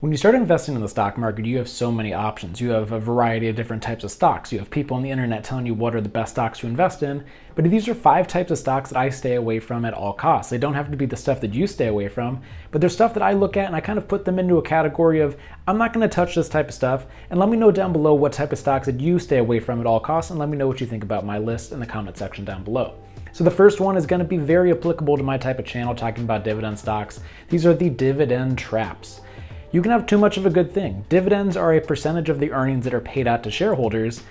When you start investing in the stock market, you have so many options. You have a variety of different types of stocks. You have people on the internet telling you what are the best stocks to invest in. But these are 5 types of stocks that I stay away from at all costs. They don't have to be the stuff that you stay away from, but there's stuff that I look at and I kind of put them into a category of, I'm not going to touch this type of stuff. And let me know down below what type of stocks that you stay away from at all costs, and let me know what you think about my list in the comment section down below. So the first one is going to be very applicable to my type of channel talking about dividend stocks. These are the dividend traps. You can have too much of a good thing. Dividends are a percentage of the earnings that are paid out to shareholders,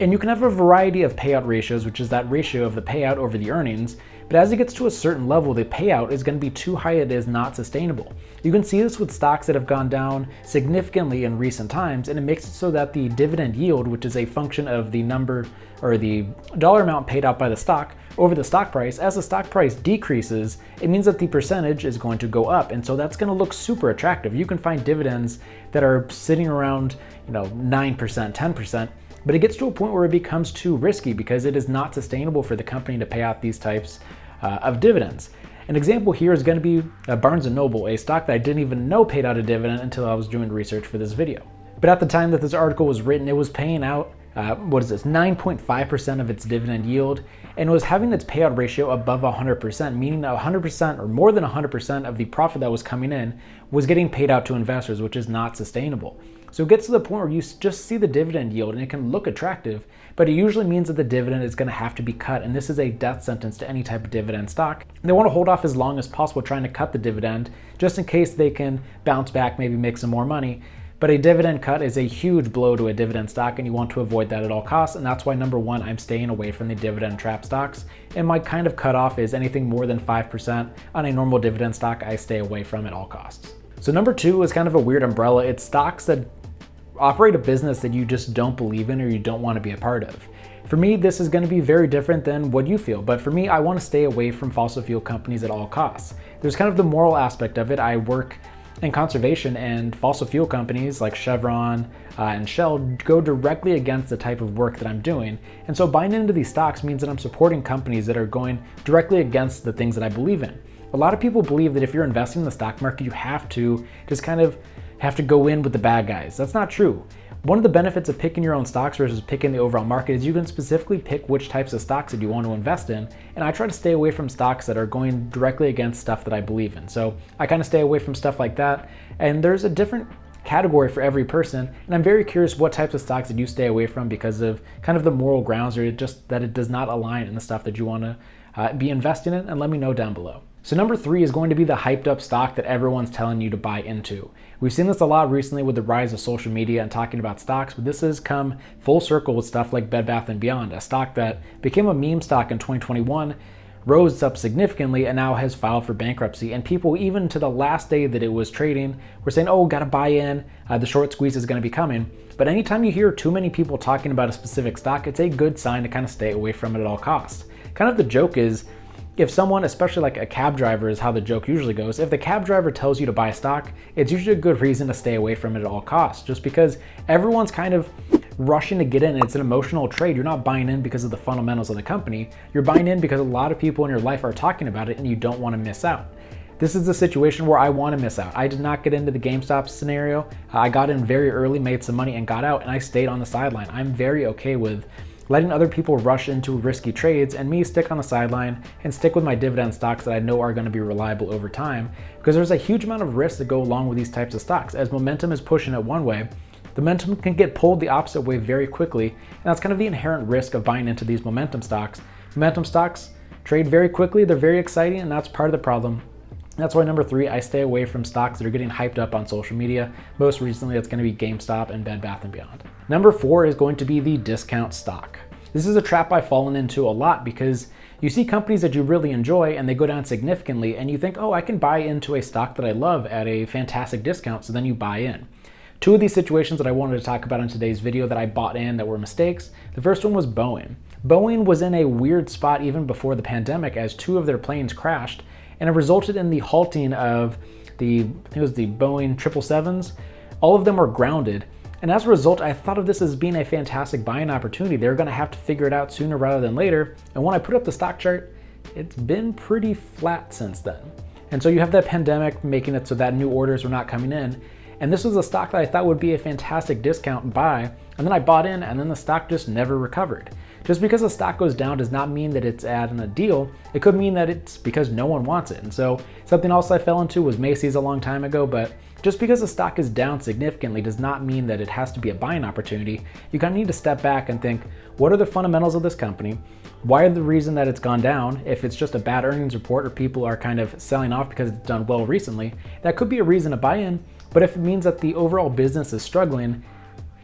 and you can have a variety of payout ratios, which is that ratio of the payout over the earnings, but as it gets to a certain level, the payout is going to be too high, it is not sustainable. You can see this with stocks that have gone down significantly in recent times, and it makes it so that the dividend yield, which is a function of the number or the dollar amount paid out by the stock over the stock price, as the stock price decreases, it means that the percentage is going to go up. And so that's going to look super attractive. You can find dividends that are sitting around, 9%, 10%, but it gets to a point where it becomes too risky because it is not sustainable for the company to pay out these types of dividends. An example here is going to be Barnes & Noble, a stock that I didn't even know paid out a dividend until I was doing research for this video. But at the time that this article was written, it was paying out 9.5% of its dividend yield, and was having its payout ratio above 100%, meaning that 100% or more than 100% of the profit that was coming in was getting paid out to investors, which is not sustainable. So it gets to the point where you just see the dividend yield and it can look attractive, but it usually means that the dividend is going to have to be cut, and this is a death sentence to any type of dividend stock. And they want to hold off as long as possible trying to cut the dividend just in case they can bounce back, maybe make some more money. But a dividend cut is a huge blow to a dividend stock, and you want to avoid that at all costs. And that's why number 1, I'm staying away from the dividend trap stocks. And my kind of cutoff is anything more than 5% on a normal dividend stock, I stay away from at all costs. So number 2 is kind of a weird umbrella. It's stocks that operate a business that you just don't believe in or you don't want to be a part of. For me, this is going to be very different than what you feel, but for me, I want to stay away from fossil fuel companies at all costs. There's kind of the moral aspect of it. I work in conservation, and fossil fuel companies like Chevron and Shell go directly against the type of work that I'm doing. And so buying into these stocks means that I'm supporting companies that are going directly against the things that I believe in. A lot of people believe that if you're investing in the stock market, you have to just kind of have to go in with the bad guys. That's not true. One of the benefits of picking your own stocks versus picking the overall market is you can specifically pick which types of stocks that you want to invest in. And I try to stay away from stocks that are going directly against stuff that I believe in. So I kind of stay away from stuff like that. And there's a different category for every person. And I'm very curious what types of stocks that you stay away from because of kind of the moral grounds, or just that it does not align in the stuff that you want to be investing in, and let me know down below. So number 3 is going to be the hyped up stock that everyone's telling you to buy into. We've seen this a lot recently with the rise of social media and talking about stocks, but this has come full circle with stuff like Bed Bath & Beyond, a stock that became a meme stock in 2021, rose up significantly, and now has filed for bankruptcy. And people, even to the last day that it was trading, were saying, oh, gotta buy in, the short squeeze is gonna be coming. But anytime you hear too many people talking about a specific stock, it's a good sign to kind of stay away from it at all costs. Kind of the joke is, if someone, especially like a cab driver is how the joke usually goes, if the cab driver tells you to buy a stock, it's usually a good reason to stay away from it at all costs, just because everyone's kind of rushing to get in. It's an emotional trade. You're not buying in because of the fundamentals of the company. You're buying in because a lot of people in your life are talking about it and you don't want to miss out. This is the situation where I want to miss out. I did not get into the GameStop scenario. I got in very early, made some money, and got out, and I stayed on the sideline. I'm very okay with letting other people rush into risky trades and me stick on the sideline and stick with my dividend stocks that I know are going to be reliable over time, because there's a huge amount of risks that go along with these types of stocks. As momentum is pushing it one way, the momentum can get pulled the opposite way very quickly, and that's kind of the inherent risk of buying into these momentum stocks. Momentum stocks trade very quickly, they're very exciting, and that's part of the problem. That's why number 3, I stay away from stocks that are getting hyped up on social media. Most recently, it's going to be GameStop and Bed Bath & Beyond. Number 4 is going to be the discount stock. This is a trap I've fallen into a lot because you see companies that you really enjoy and they go down significantly, and you think, oh, I can buy into a stock that I love at a fantastic discount, so then you buy in. 2 of these situations that I wanted to talk about in today's video that I bought in that were mistakes. The first one was Boeing. Boeing was in a weird spot even before the pandemic, as 2 of their planes crashed, and it resulted in the halting of I think it was the Boeing 777s. All of them were grounded. And as a result, I thought of this as being a fantastic buying opportunity. They're going to have to figure it out sooner rather than later. And when I put up the stock chart, it's been pretty flat since then. And so you have that pandemic making it so that new orders were not coming in. And this was a stock that I thought would be a fantastic discount buy, and then I bought in, and then the stock just never recovered. Just because a stock goes down does not mean that it's at a deal. It could mean that it's because no one wants it. And so something else I fell into was Macy's a long time ago, but just because a stock is down significantly does not mean that it has to be a buying opportunity. You kind of need to step back and think, what are the fundamentals of this company? Why are the reason that it's gone down? If it's just a bad earnings report or people are kind of selling off because it's done well recently, that could be a reason to buy in. But if it means that the overall business is struggling,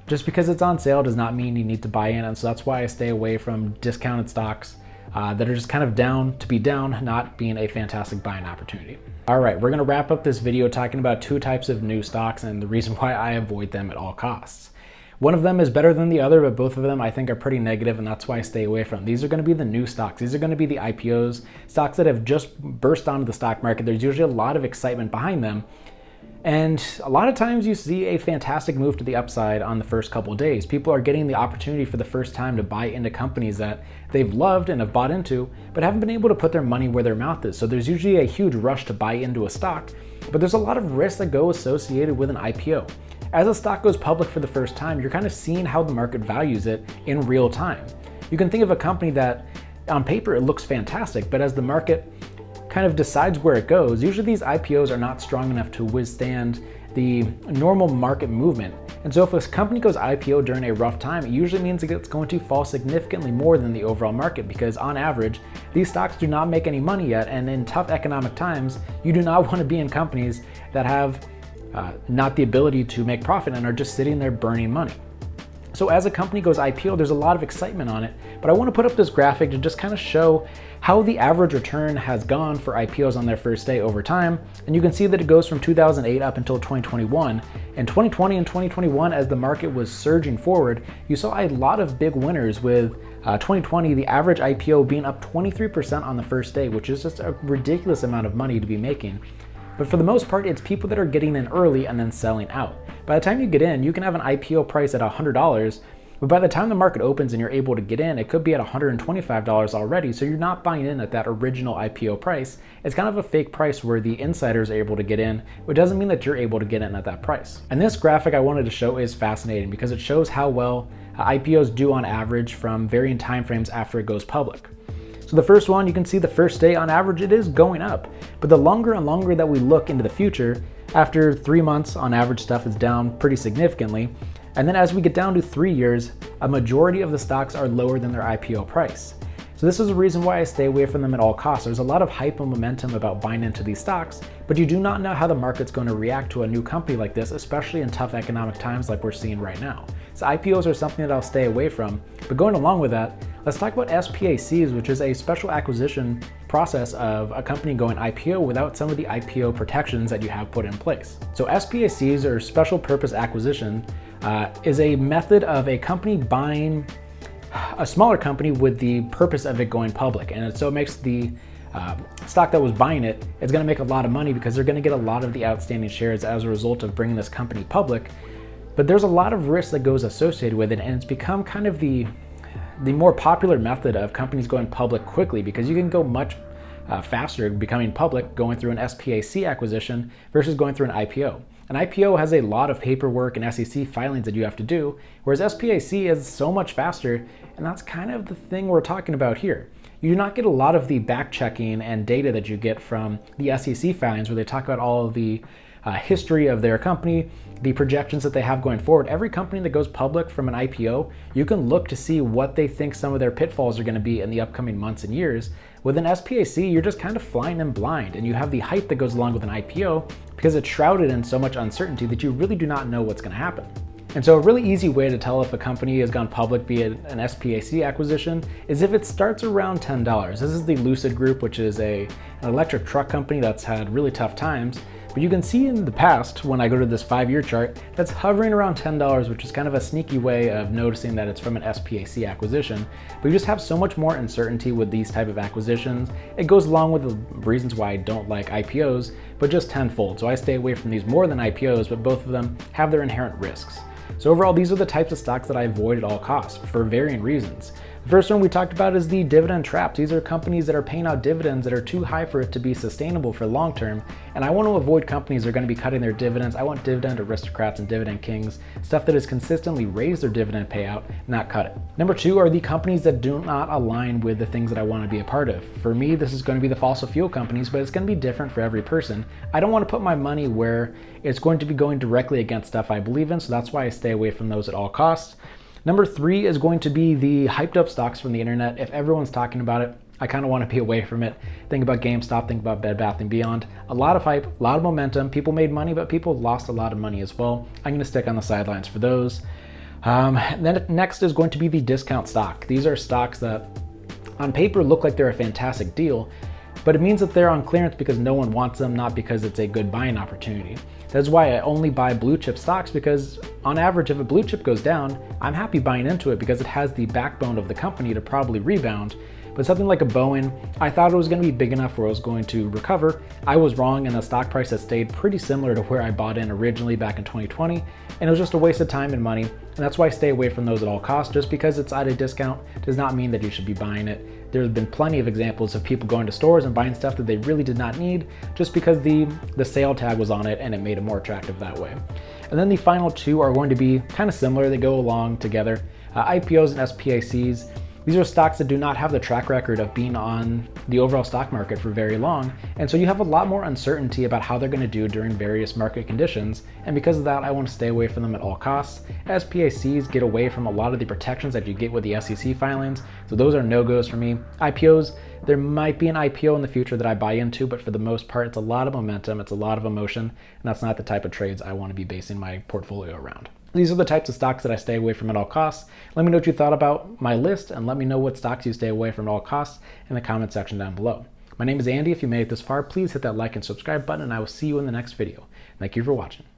just because it's on sale does not mean you need to buy in. And so that's why I stay away from discounted stocks that are just kind of down to be down, not being a fantastic buying opportunity. All right, we're gonna wrap up this video talking about two types of new stocks and the reason why I avoid them at all costs. One of them is better than the other, but both of them I think are pretty negative, and that's why I stay away from them. These are gonna be the new stocks. These are gonna be the IPOs, stocks that have just burst onto the stock market. There's usually a lot of excitement behind them. And a lot of times you see a fantastic move to the upside on the first couple of days. People are getting the opportunity for the first time to buy into companies that they've loved and have bought into, but haven't been able to put their money where their mouth is. So there's usually a huge rush to buy into a stock, but there's a lot of risks that go associated with an IPO. As a stock goes public for the first time, you're kind of seeing how the market values it in real time. You can think of a company that on paper it looks fantastic, but as the market kind of decides where it goes, usually these IPOs are not strong enough to withstand the normal market movement. And so if a company goes IPO during a rough time, it usually means it's going to fall significantly more than the overall market, because on average, these stocks do not make any money yet. And in tough economic times, you do not want to be in companies that have not the ability to make profit and are just sitting there burning money. So as a company goes IPO, there's a lot of excitement on it, but I want to put up this graphic to just kind of show how the average return has gone for IPOs on their first day over time. And you can see that it goes from 2008 up until 2021. And 2020 and 2021, as the market was surging forward, you saw a lot of big winners with 2020, the average IPO being up 23% on the first day, which is just a ridiculous amount of money to be making. But for the most part, it's people that are getting in early and then selling out. By the time you get in, you can have an IPO price at $100, but by the time the market opens and you're able to get in, it could be at $125 already, so you're not buying in at that original IPO price. It's kind of a fake price where the insiders are able to get in, but it doesn't mean that you're able to get in at that price. And this graphic I wanted to show is fascinating because it shows how well IPOs do on average from varying timeframes after it goes public. So the first one, you can see the first day on average, it is going up. But the longer and longer that we look into the future, after 3 months on average, stuff is down pretty significantly. And then as we get down to 3 years, a majority of the stocks are lower than their IPO price. So this is a reason why I stay away from them at all costs. There's a lot of hype and momentum about buying into these stocks, but you do not know how the market's going to react to a new company like this, especially in tough economic times like we're seeing right now. So IPOs are something that I'll stay away from. But going along with that, let's talk about SPACs, which is a special acquisition process of a company going IPO without some of the IPO protections that you have put in place. So SPACs, or special purpose acquisition, is a method of a company buying a smaller company with the purpose of it going public. And so it makes the stock that was buying it, it's going to make a lot of money because they're going to get a lot of the outstanding shares as a result of bringing this company public. But there's a lot of risk that goes associated with it, and it's become kind of the more popular method of companies going public quickly, because you can go much faster becoming public going through an SPAC acquisition versus going through an IPO. An IPO has a lot of paperwork and SEC filings that you have to do, whereas SPAC is so much faster, and that's kind of the thing we're talking about here. You do not get a lot of the back checking and data that you get from the SEC filings, where they talk about all of the history of their company, the projections that they have going forward. Every company that goes public from an IPO, you can look to see what they think some of their pitfalls are going to be in the upcoming months and years. With an SPAC, you're just kind of flying in blind, and you have the hype that goes along with an IPO because it's shrouded in so much uncertainty that you really do not know what's going to happen. And so a really easy way to tell if a company has gone public via an SPAC acquisition is if it starts around $10. This is the Lucid Group, which is an electric truck company that's had really tough times. But you can see in the past, when I go to this 5-year chart, that's hovering around $10, which is kind of a sneaky way of noticing that it's from an SPAC acquisition. But you just have so much more uncertainty with these type of acquisitions. It goes along with the reasons why I don't like IPOs, but just tenfold. So I stay away from these more than IPOs, but both of them have their inherent risks. So overall, these are the types of stocks that I avoid at all costs for varying reasons. The first one we talked about is the dividend traps. These are companies that are paying out dividends that are too high for it to be sustainable for long term. And I want to avoid companies that are going to be cutting their dividends. I want dividend aristocrats and dividend kings, stuff that has consistently raised their dividend payout, not cut it. Number two are the companies that do not align with the things that I want to be a part of. For me, this is going to be the fossil fuel companies, but it's going to be different for every person. I don't want to put my money where it's going to be going directly against stuff I believe in, so that's why I stay away from those at all costs. Number three is going to be the hyped up stocks from the internet. If everyone's talking about it, I kind of want to be away from it. Think about GameStop, think about Bed Bath & Beyond. A lot of hype, a lot of momentum. People made money, but people lost a lot of money as well. I'm going to stick on the sidelines for those. Then next is going to be the discount stock. These are stocks that on paper look like they're a fantastic deal, but it means that they're on clearance because no one wants them, not because it's a good buying opportunity. That's why I only buy blue chip stocks, because on average, if a blue chip goes down, I'm happy buying into it because it has the backbone of the company to probably rebound. But something like a Boeing, I thought it was going to be big enough where it was going to recover. I was wrong, and the stock price has stayed pretty similar to where I bought in originally back in 2020, and it was just a waste of time and money. And that's why I stay away from those at all costs. Just because it's at a discount does not mean that you should be buying it. There's been plenty of examples of people going to stores and buying stuff that they really did not need just because the sale tag was on it and it made it more attractive that way. And then the final two are going to be kind of similar. They go along together. IPOs and SPACs. These are stocks that do not have the track record of being on the overall stock market for very long, and so you have a lot more uncertainty about how they're going to do during various market conditions, and because of that, I want to stay away from them at all costs. SPACs get away from a lot of the protections that you get with the SEC filings, so those are no-goes for me. IPOs, there might be an IPO in the future that I buy into, but for the most part, it's a lot of momentum, it's a lot of emotion, and that's not the type of trades I want to be basing my portfolio around. These are the types of stocks that I stay away from at all costs. Let me know what you thought about my list, and let me know what stocks you stay away from at all costs in the comment section down below. My name is Andy. If you made it this far, please hit that like and subscribe button, and I will see you in the next video. Thank you for watching.